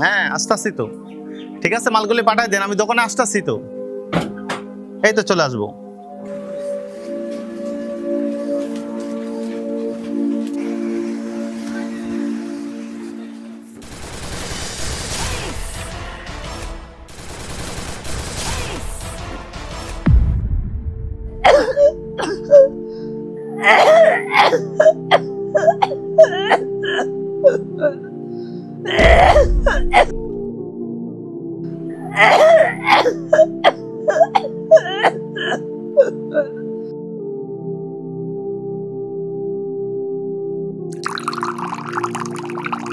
হ্যাঁ আসতেছি তো। ঠিক আছে মালগুলি পাঠাই দেন, আমি দোকানে আসতেছি তো। এই তো চলে আসবো।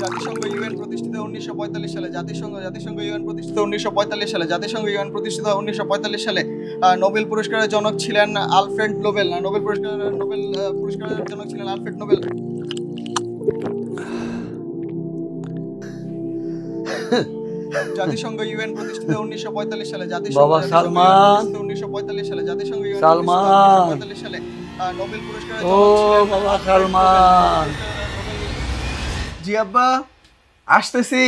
জাতিসংঘ ইউএন প্রতিষ্ঠিত 1945 সালে। জাতিসংঘ ইউএন প্রতিষ্ঠিত 1945 সালে। জাতিসংঘ ইউএন প্রতিষ্ঠিত 1945 সালে। নোবেল পুরস্কারের জনক ছিলেন আলফ্রেড নোবেল। নোবেল পুরস্কারের জনক ছিলেন আলফ্রেড নোবেল। জাতিসংঘ ইউএন প্রতিষ্ঠিত 1945 সালে। বাবা সালমান, 1945 সালে। জাতিসংঘ ইউএন সালমান, 1945 সালে। নোবেল পুরস্কারের ও জনক ছিলেন বাবা সালমান। জি আব্বা আসতেছি।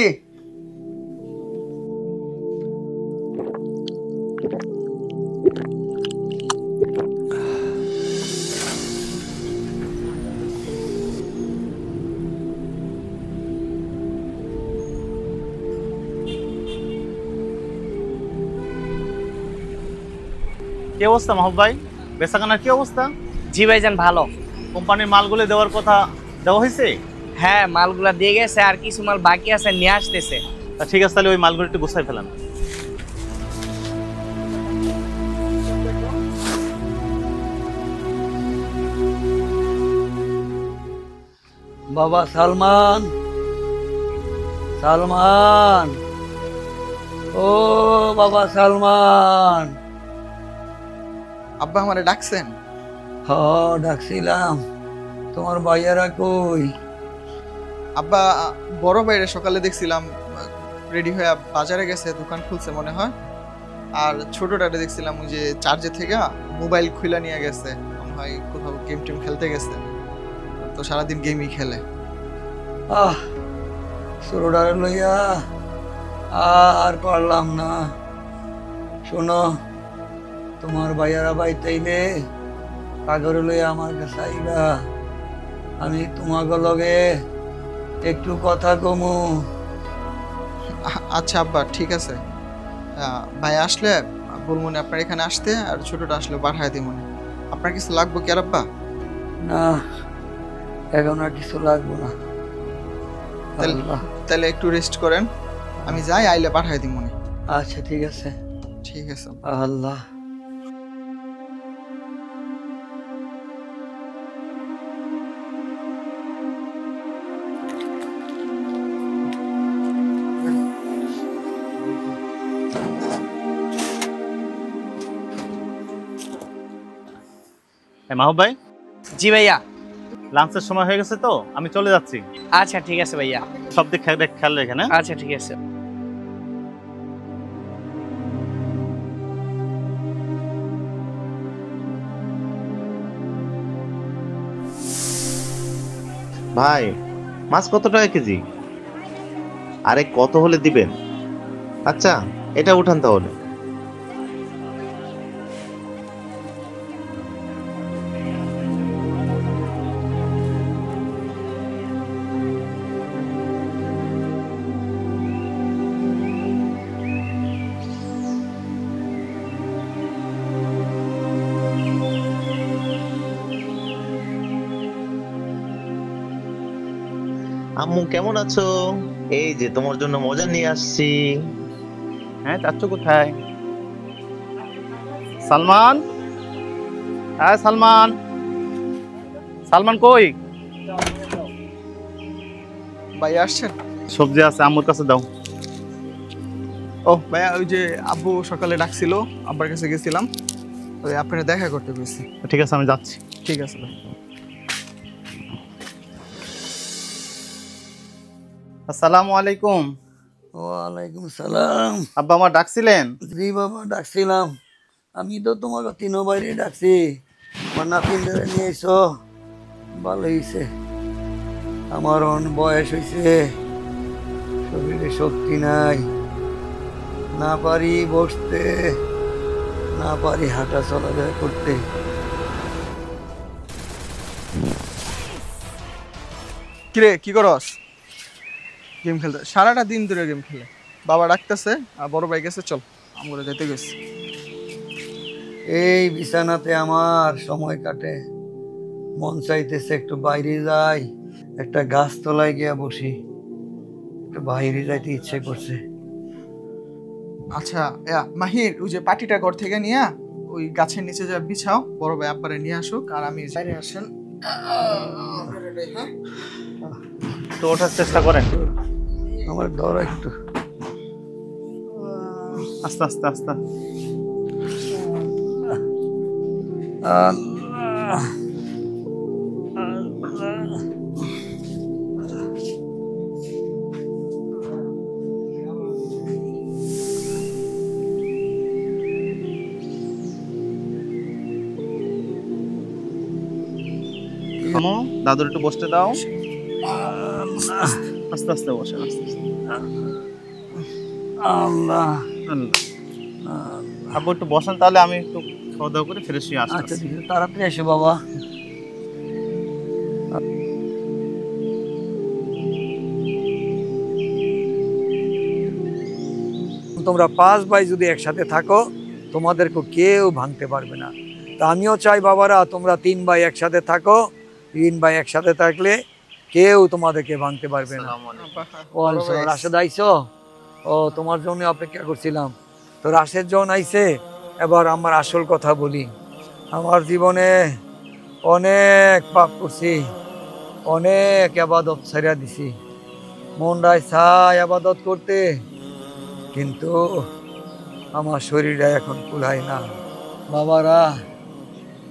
কি অবস্থা মাহবুব ভাই, বেচাকেনার কি অবস্থা? জি ভাইজান ভালো। কোম্পানির মালগুলি দেওয়ার কথা দেওয়া হয়েছে? হ্যাঁ মালগুলা দিয়ে গেছে, আর কিছু মাল বাকি আছে, নিয়ে আসতেছে। ঠিক আছে, তাহলে ওই মালগুলি একটু গুছাই ফেলান। বাবা সালমান, সালমান, ও বাবা সালমান। আব্বা আমারে ডাকছেন? হ ডাকছিলাম, তোমার ভাইয়ারা কই? আব্বা বড় বাইরে সকালে দেখছিলাম রেডি হয়ে বাজারে গেছে, দোকান খুলছে মনে হয়। আর ছোটটারে দেখছিলাম ওই যে চার্জে থেকে মোবাইল খুলে নিয়ে গেছে, মনে হয় কোথাও গেম টেম খেলতে গেছে। তো সারাদিন গেমই খেলে। আহ ছোটটারে লইয়া আর পারলাম না। শোনো, তোমার ভাইয়ারা বাইতাইলে কাগরে লইয়া আমার কাছে আইবা, আমি তোমাকে লগে একটু কথা কমু। আচ্ছা আব্বা ঠিক আছে। ভাই আসলে বলবো না আপনার এখানে আসতে, আর ছোটটা আসলে পাঠায় দিব মনে। আপনার কিছু লাগবে কি আর আব্বা? না এখন আর কিছু লাগবে না। আল্লাহ। তাহলে একটু রেস্ট করেন, আমি যাই, আইলে পাঠায় দিব মনে। আচ্ছা ঠিক আছে। ঠিক আছে। আল্লাহ। মাহবুব ভাই, জি ভাইয়া। লাঞ্চের সময় হয়ে গেছে তো আমি চলে যাচ্ছি। আচ্ছা ঠিক আছে ভাইয়া। সব দিক খেয়াল রেখে না। আচ্ছা ঠিক আছে। ভাই মাছ কত টাকা কেজি? আরে কত হলে দিবেন? আচ্ছা এটা উঠান তাহলে। আম্মু কেমন আছো? এই যে তোমার জন্য মজা নিয়ে আসছি। হ্যাঁ যাচ্ছ কোথায়? সালমান, হ্যাঁ সালমান, সালমান কই? ভাই আসছেন? সবজি আছে, আম্মুর কাছে দাও। ও ভাইয়া, ওই যে আব্বু সকালে ডাকছিল, আব্বার কাছে গেছিলাম, ওই আপনারা দেখা করতে গেছি। ঠিক আছে আমি যাচ্ছি। ঠিক আছে ভাই। আসসালামু আলাইকুম। ওয়ালাইকুম সালাম। আব্বা আমার ডাকছিলেন? জি বাবা ডাকছিলাম, আমি তো তোমাকে তিনো বাইরে ডাকছি। আমার নাতিন ধরে নিয়ে এসো, ভালো হয়েছে। আমার বয়স হয়েছে, শরীরে শক্তি নাই, না পারি বসতে, না পারি হাঁটা চলাফেরা করতে। কিরে কি করস? গেম খেলতে সারাটা দিন ধরে গেম খেলে। বাবা ডাকতেছে আর বড় ভাই গেছে, চল আমরা যেতে গেছি। এই বিছানাতে আমার সময় কাটে, মন চাইতেছে একটু বাইরে যাই, একটা গাছ তলায় গিয়া বসি, একটু বাইরে যাইতে ইচ্ছে করছে। আচ্ছা মাহির, ওই যে পাটিটা ঘর থেকে নিয়ে ওই গাছের নিচে যা বিছাও, বড় ভাই আব্বারে নিয়ে আসুক আর আমি বাইরে আসেন। তো ওঠার চেষ্টা করেন, আমার ধর একটু। আস্তে আস্তে আস্তে। আল্লাহ, আল্লাহ। থামো, দাদুর একটু বসতে দাও। আস্তে আস্তে বসেন, আস্তে আস্তে। আল্লাহ, আল্লাহ। আব্বু একটু বসেন, তাহলে আমি একটু খাওয়া দাওয়া করে ফ্রেশ হয়ে আচ্ছা আসছি। ঠিক আছে, তাড়াতাড়ি এসো বাবা। তোমরা 5 ভাই যদি একসাথে থাকো, তোমাদেরকে কেউ ভাঙতে পারবে না। তা আমিও চাই বাবারা, তোমরা 3 ভাই একসাথে থাকো। 3 ভাই একসাথে থাকলে কেউ তোমাদেরকে ভাঙতে পারবে না। রাশেদ আইছো? ও, তোমার জন্য অপেক্ষা করছিলাম। তো রাশেদ জন আইছে, এবার আমার আসল কথা বলি। আমার জীবনে অনেক পাপ করছি, অনেক আবাদত ছাইড়া দিছি, মনটায় চাই আবাদত করতে, কিন্তু আমার শরীরটা এখন কুলায় না। বাবারা,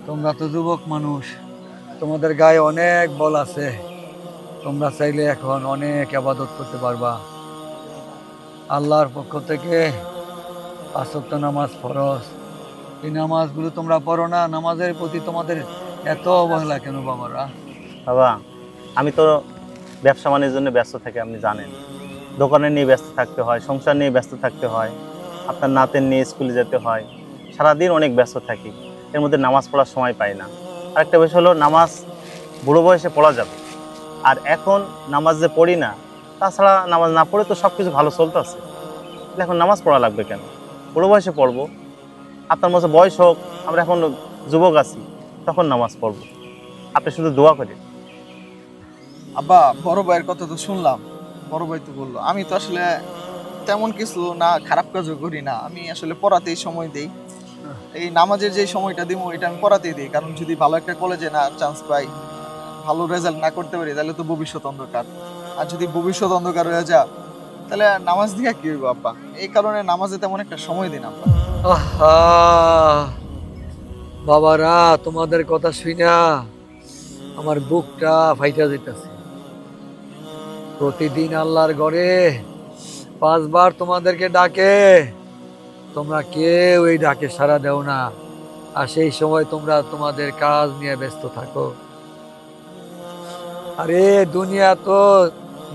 তোমরা তো যুবক মানুষ, তোমাদের গায়ে অনেক বল আছে, তোমরা চাইলে এখন অনেক আবাদত করতে পারবা। আল্লাহর পক্ষ থেকে 5 ওয়াক্ত নামাজ ফরজ, এই নামাজগুলো তোমরা পড়ো না, নামাজের প্রতি তোমাদের এত অবহেলা কেন বাবারা? বাবা, আমি তো ব্যবসা বাণিজ্যের জন্য ব্যস্ত থাকি, আপনি জানেন। দোকানে নিয়ে ব্যস্ত থাকতে হয়, সংসার নিয়ে ব্যস্ত থাকতে হয়, আপনার নাতের নিয়ে স্কুলে যেতে হয়, সারাদিন অনেক ব্যস্ত থাকি, এর মধ্যে নামাজ পড়ার সময় পাই না। আরেকটা বিষয় হলো, নামাজ বুড়ো বয়সে পড়া যাবে, আর এখন নামাজ যে পড়ি না, তাছাড়া নামাজ না পড়ে তো সব কিছু ভালো চলতেছে, এখন নামাজ পড়া লাগবে কেন? বুড়ো বয়সে পড়বো, আপনার মতো বয়স হোক, আমরা এখন যুবক আছি, তখন নামাজ পড়বো। আপনি শুধু দোয়া করেন। আব্বা, বড় ভাইয়ের কথা তো শুনলাম, বড় ভাই তো বললো। আমি তো আসলে তেমন কিছু না, খারাপ কাজও করি না, আমি আসলে পড়াতেই সময় দেই। এই নামাজের যে সময়টা দিব এটা আমি পড়াতেই দিই, কারণ যদি ভালো একটা কলেজে না চান্স পাই, ভালো রেজাল্ট না করতে পারি, তাহলে তো ভবিষ্যৎ অন্ধকার। আর যদি ভবিষ্যৎ অন্ধকার হয়ে যা, তাহলে নামাজ দিয়া কি হইব আব্বা? এই কারণে নামাজে তেমন একটা সময় দিন আব্বা। আহা, বাবারা, তোমাদের কথা শুনা আমার বুকটা ফাইটা যেতেছে। প্রতিদিন আল্লাহর ঘরে 5 বার তোমাদেরকে ডাকে, তোমরা কেউ এই ডাকে সাড়া দেও না, আর সেই সময় তোমরা তোমাদের কাজ নিয়ে ব্যস্ত থাকো। আরে দুনিয়া তো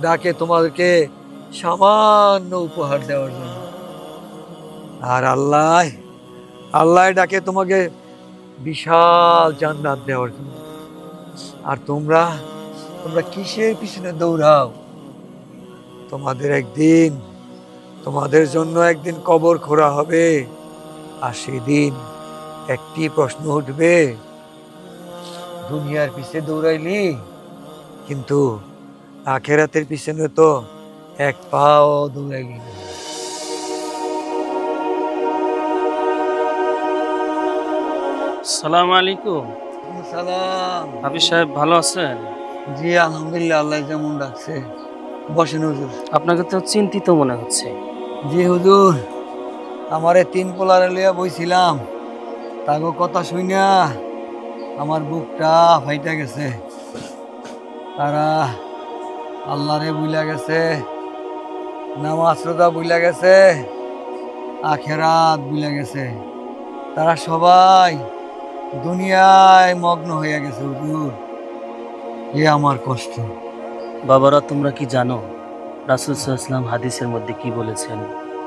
ডাকে তোমাদেরকে সামান্য উপহার দেওয়ার জন্য, আর আল্লাহ ডাকে তোমাকে বিশাল জান্নাত দেওয়ার জন্য। আর তোমরা কিসের পিছনে দৌড়াও? তোমাদের জন্য একদিন কবর খোঁড়া হবে, আর সেদিন একটি প্রশ্ন উঠবে, দুনিয়ার পিছে দৌড়াইলি, কিন্তু আখেরাতের পিছনে তো এক পাও দৌড়াইলি না। সালাম আলাইকুম। সালাম। হাফিজ সাহেব ভালো আছেন? জি আলহামদুলিল্লাহ, আল্লাহ যেমন ডাকছে। বসেন হুজুর। আপনাকে তো চিন্তিত মনে হচ্ছে। জি হুজুর, আমারে 3 পোলারে লইয়া বইছিলাম, তাগো কথা শুইনা আমার বুকটা ফাইটা গেছে। তারা আল্লাহরে বুইলা গেছে, নামাজ রোজা বুইলা গেছে, আখেরাত বুইলা গেছে। তারা সবাই দুনিয়ায় মগ্ন হয়ে গেছে হুজুর। এ আমার কষ্ট। বাবারা, তোমরা কি জানো রাসূল সাল্লাল্লাহু আলাইহি ওয়াসাল্লাম হাদিসের মধ্যে কি বলেছেন?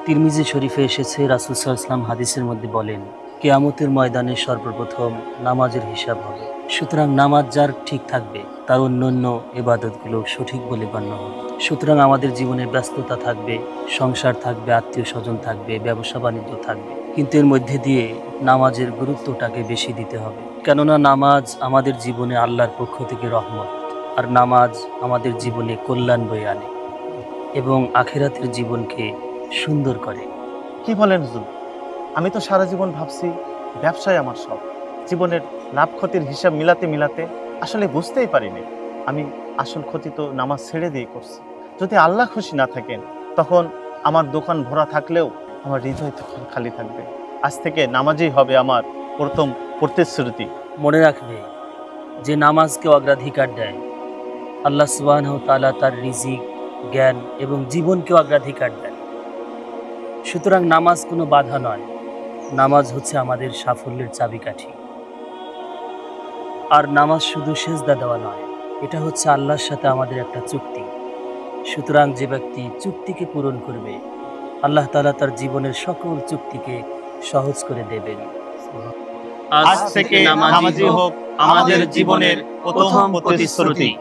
তিরমিজি শরীফে এসেছে, রাসূল সাল্লাল্লাহু আলাইহি ওয়াসাল্লাম হাদিসের মধ্যে বলেন, কিয়ামতের ময়দানে সর্বপ্রথম নামাজের হিসাব হবে। সুতরাং নামাজ যার ঠিক থাকবে তার অন্যান্য ইবাদতগুলো সঠিক বলে গণ্য হবে। সুতরাং আমাদের জীবনে ব্যস্ততা থাকবে, সংসার থাকবে, আত্মীয় স্বজন থাকবে, ব্যবসা বাণিজ্য থাকবে, কিন্তু এর মধ্যে দিয়ে নামাজের গুরুত্বটাকে বেশি দিতে হবে। কেননা নামাজ আমাদের জীবনে আল্লাহর পক্ষ থেকে রহমত, আর নামাজ আমাদের জীবনে কল্যাণ বয়ে আনে এবং আখিরাতের জীবনকে সুন্দর করে। কি বলেন হুজুর? আমি তো সারা জীবন ভাবছি ব্যবসায় আমার সব। জীবনের লাভ ক্ষতির হিসাব মিলাতে মিলাতে আসলে বুঝতেই পারিনি আমি আসল ক্ষতি তো নামাজ ছেড়ে দিয়ে করছি। যদি আল্লাহ খুশি না থাকেন তখন আমার দোকান ভরা থাকলেও আমার হৃদয় তখন খালি থাকবে। আজ থেকে নামাজই হবে আমার প্রথম প্রতিশ্রুতি। মনে রাখবে, যে নামাজকে অগ্রাধিকার দেয়, আল্লাহ সুবহানাহু ওয়া তাআলা তার রিজিক, জ্ঞান এবং জীবনকে অগ্রাধিকার দেন। সুতরাং নামাজ কোনো বাধা নয়, নামাজ হচ্ছে আমাদের সাফল্যের চাবিকাঠি। আর নামাজ শুধু সেজদা দেওয়া নয়, এটা হচ্ছে আল্লাহর সাথে আমাদের একটা চুক্তি। সুতরাং যে ব্যক্তি চুক্তিকে পূরণ করবে, আল্লাহ তাআলা তার জীবনের সকল চুক্তিকে সহজ করে দেবেন। আজ থেকে নামাজই হোক আমাদের জীবনের প্রথম প্রতিশ্রুতি।